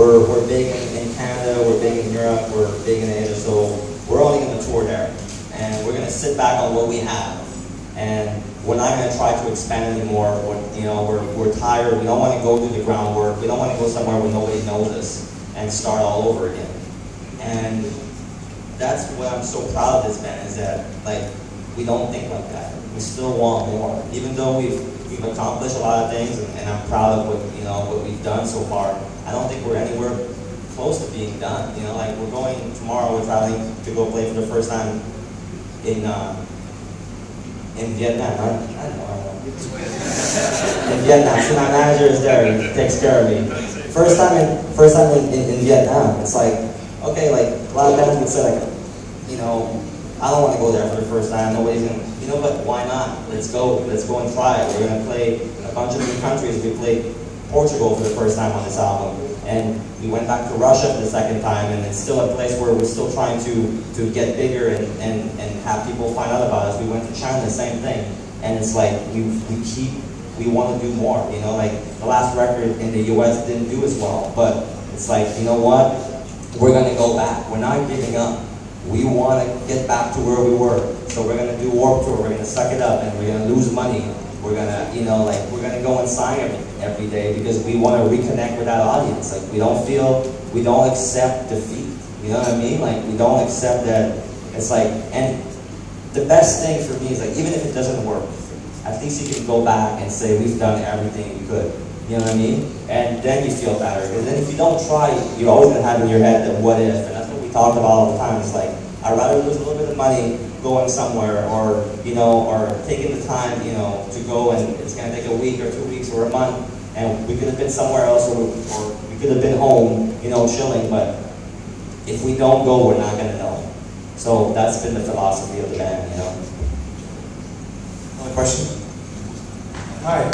we're big in Canada, we're big in Europe, we're big in Asia, so we're only going to tour there. And we're going to sit back on what we have. And we're not going to try to expand anymore. We're tired. We don't want to go do the groundwork. We don't want to go somewhere where nobody knows us and start all over again. And that's what I'm so proud of this band, is that we don't think like that. We still want more. Even though we've accomplished a lot of things, and I'm proud of what we've done so far, I don't think we're anywhere close to being done. We're going tomorrow. We're traveling to go play for the first time in Vietnam. I don't know. In Vietnam. So my manager is there. He takes care of me. First time in Vietnam. It's okay, a lot of bands would say I don't want to go there for the first time. Nobody's gonna. But why not? Let's go and try it. We're gonna play a bunch of new countries. We played Portugal for the first time on this album, and we went back to Russia for the second time, and it's still a place where we're still trying to get bigger and have people find out about us. We went to China, the same thing, and it's we want to do more. The last record in the US didn't do as well, but it's you know what? We're gonna go back. We're not giving up. We want to get back to where we were. So we're going to do Warped Tour, we're going to suck it up, and we're going to lose money. We're going to, we're going to go and sign every day because we want to reconnect with that audience. We don't accept defeat. You know what I mean? We don't accept that. It's and the best thing for me is even if it doesn't work, at least you can go back and say, we've done everything we could. You know what I mean? And then you feel better. Because then if you don't try, you're always going to have in your head that what if, and that's what we talk about all the time. It's I'd rather lose a little bit of money going somewhere, or taking the time, to go, and it's going to take a week or 2 weeks or a month, and we could have been somewhere else, or we could have been home, chilling. But if we don't go, we're not going to know. So that's been the philosophy of the band, Another question? Hi,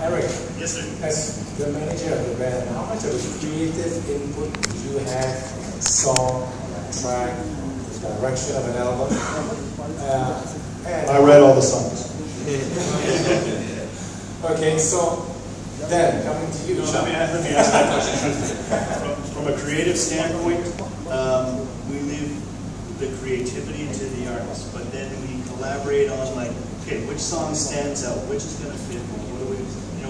Eric. Yes, sir. As the manager of the band, how much of a creative input do you have? Song, track, direction of an album? I read all the songs. Okay, so then coming to you. Let me ask that question. From a creative standpoint, we leave the creativity to the artist, but then we collaborate on okay, which song stands out, which is going to fit, what do we,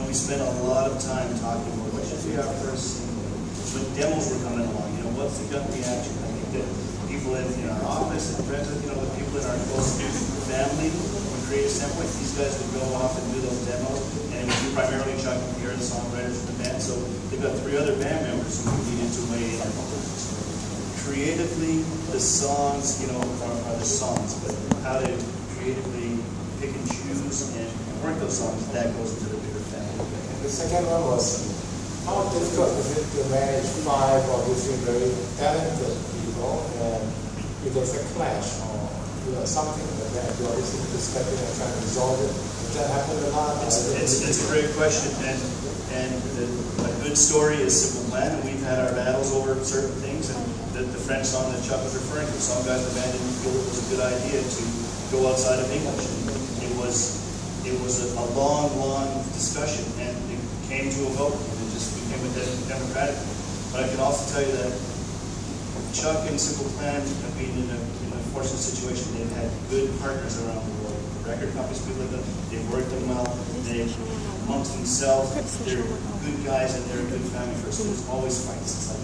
we spend a lot of time talking about what should be our first single. When demos were coming along, what's the gut reaction? I think that people in our office and friends, the people in our close family, from a creative standpoint, these guys would go off and do those demos, and it would be primarily Chuck and Pierre, the songwriters of the band. So they've got 3 other band members who we need to weigh in. Creatively, the songs, are the songs, but how to creatively pick and choose and work those songs, that goes into the bigger family. And the second one was, how difficult is it to manage 5 obviously very talented people, and if there's a clash or something like that, you obviously need to step in and try to resolve it. Does that happen a lot? It's a great question, and a good story is Simple Plan, and we've had our battles over certain things, and the French song that Chuck was referring to, some guys in the band didn't feel it was a good idea to go outside of English. It was a long discussion, and it came to a vote. It just became a democratic. But I can also tell you that Chuck and Simple Plan have been in a fortunate situation. They've had good partners around the world. The record companies we live in, they've worked them well. They've amongst themselves, they're good guys and they're a good family first. There's always fights.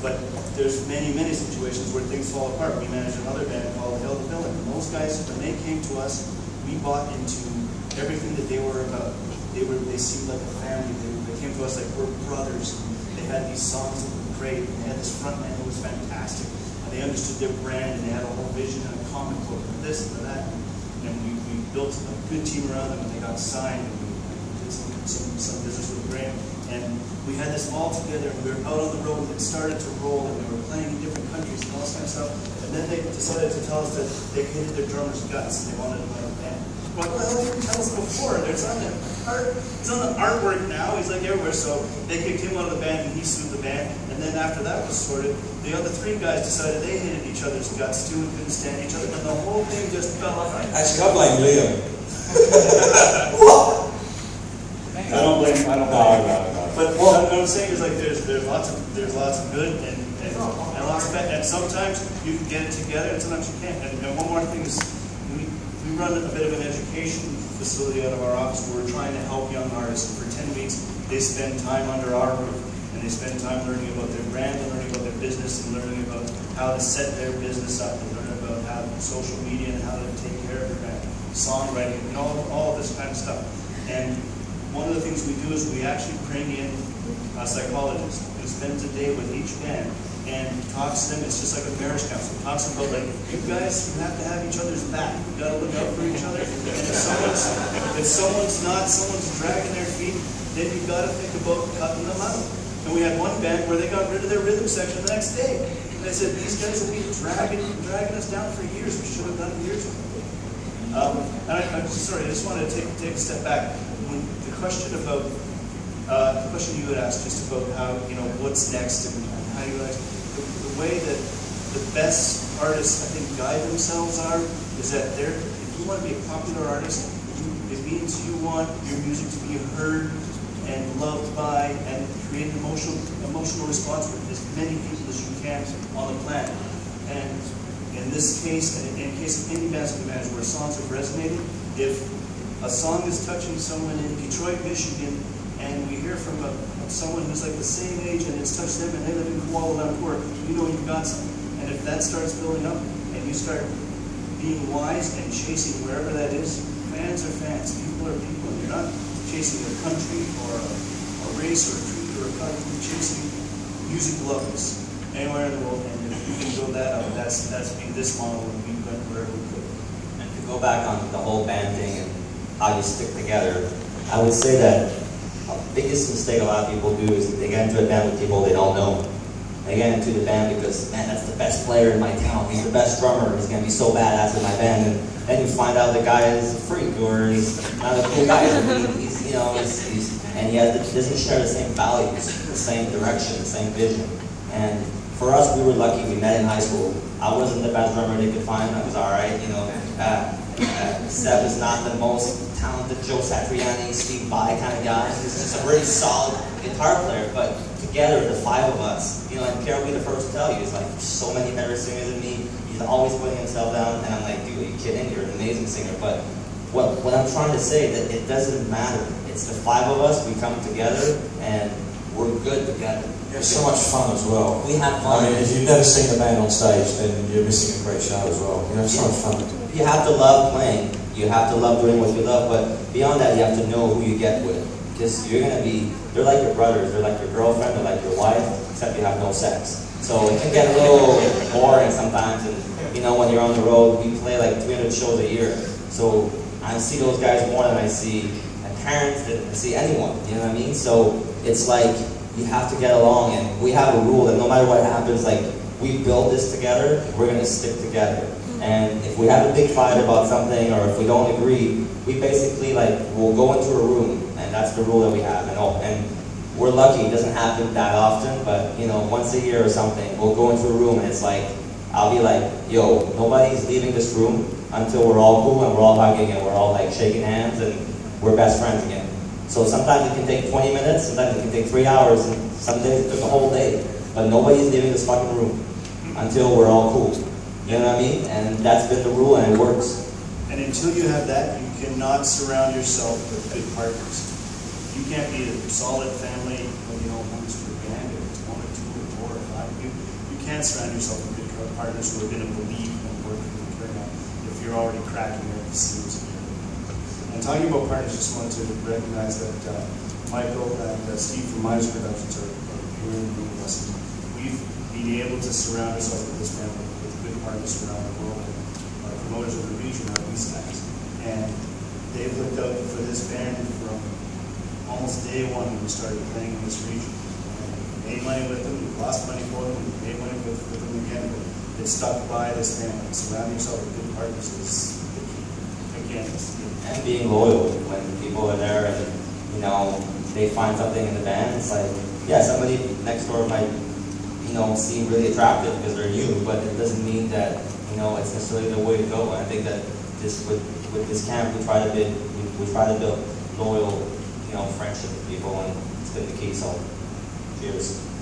But there's many situations where things fall apart. We managed another band called Hail the Villain. And those guys, when they came to us, we bought into everything that they were about. They seemed like a family. They came to us like we're brothers. They had these songs that were great. And they had this front man who was fantastic. And they understood their brand, and they had a whole vision and a comic book and this and that. And we built a good team around them, and they got signed. And we did some business with Graham. And we had this all together, and we were out on the road, and it started to roll, and we were playing in different countries and all this kind of stuff. And then they decided to tell us that they hated their drummer's guts, and they wanted another band. Well, what the hell did you tell us before? It's on the artwork now. He's everywhere. So they kicked him out of the band, and he sued the band. And then after that was sorted, the other 3 guys decided they hated each other's guts too and couldn't stand each other, and the whole thing just fell apart. Actually, I blame Liam. What? I don't blame. I don't. No. But what I'm saying is like there's lots of good and lots of bad, and sometimes you can get it together and sometimes you can't. And one more thing is we run a bit of an education facility out of our office where we're trying to help young artists. And for 10 weeks they spend time under our roof and they spend time learning about their brand and learning about their business and learning about how to set their business up and learning about how social media and how to take care of their brand, songwriting, and all this kind of stuff. And one of the things we do is we actually bring in a psychologist who spends a day with each band and talks to them. It's just like a marriage counselor. Talks about like, you guys, you have to have each other's back. You got to look out for each other. And if someone's dragging their feet, then you got to think about cutting them out. And we had one band where they got rid of their rhythm section the next day. And they said, these guys have been dragging us down for years. We should have done it years ago. And I'm sorry, I just wanted to take a step back. When the question about the question you had asked just about how, what's next and how you guys, the way that the best artists, I think, guide themselves is that if you want to be a popular artist, it means you want your music to be heard and loved by and create an emotional response with as many people as you can on the planet. And in this case, and in case of indie bands we manage where songs have resonated, if a song is touching someone in Detroit, Michigan, and we hear from someone who's like the same age and it's touched them and they live in Kuala Lumpur, you know you've got something. And if that starts building up and you start being wise and chasing wherever that is, fans are fans, people are people, and you're not chasing a country or a race or a creed or a color, you're chasing music lovers anywhere in the world, and if we can build that up, that's been this model and we went wherever we could. And to go back on the whole band thing and how you stick together, I would say that the biggest mistake a lot of people do is they get into a band with people they don't know. They get into the band because, man, that's the best player in my town. He's the best drummer. He's going to be so badass in my band. And then you find out the guy is a freak or he's not a cool guy. And he doesn't share the same values, the same direction, the same vision. And for us, we were lucky. We met in high school. I wasn't the best drummer they could find. I was all right, Seb is not the most talented Joe Satriani, Steve Vai kind of guy. He's just a really solid guitar player, but together, the five of us, and Pierre will be the first to tell you, he's like, so many better singers than me. He's always putting himself down, and I'm like, dude, are you kidding? You're an amazing singer. But what I'm trying to say is that it doesn't matter. It's the five of us, we come together, and we're good together. It's so much fun as well. We have fun. I mean, if you've never seen a band on stage, then you're missing a great show as well. It's so much fun. You have to love playing. You have to love doing what you love, but beyond that, you have to know who you get with. Because they're like your brothers, they're like your girlfriend, they're like your wife, except you have no sex. So it can get a little boring sometimes, and when you're on the road, we play like 300 shows a year. So I see those guys more than I see parents, than I see anyone, you know what I mean? So it's like, you have to get along, and we have a rule that no matter what happens, like, we build this together, we're going to stick together. And if we have a big fight about something, or if we don't agree, we basically, we'll go into a room, and that's the rule that we have. And we're lucky, it doesn't happen that often, but, once a year or something, we'll go into a room, and it's like, I'll be like, yo, nobody's leaving this room until we're all cool, and we're all hugging, and we're all, shaking hands, and we're best friends again. So sometimes it can take 20 minutes, sometimes it can take 3 hours, and some days it took a whole day. But nobody's leaving this fucking room until we're all cool. You know what I mean? And that's been the rule, and it works. And until you have that, you cannot surround yourself with good partners. You can't be a solid family, amongst your band, if it's 1 or 2 or 4 or 5. You can't surround yourself with good partners who are going to believe and work with you right now if you're already cracking at the seams. And talking about partners, just wanted to recognize that Michael and Steve from Myers Productions are here in the room with us. We've been able to surround ourselves with this band with good partners around the world. Our promoters of the region are these guys. And they've looked out for this band from almost day one when we started playing in this region. We made money with them, we lost money for them, we made money with them again, but they stuck by this band. And surrounding yourself with good partners is the key. Again, and being loyal when people are there and, they find something in the band. It's like, yeah, somebody next door might, seem really attractive because they're new, but it doesn't mean that, it's necessarily the way to go. And I think that with this camp, we try to build loyal, friendship with people, and it's flip the keys on. Cheers.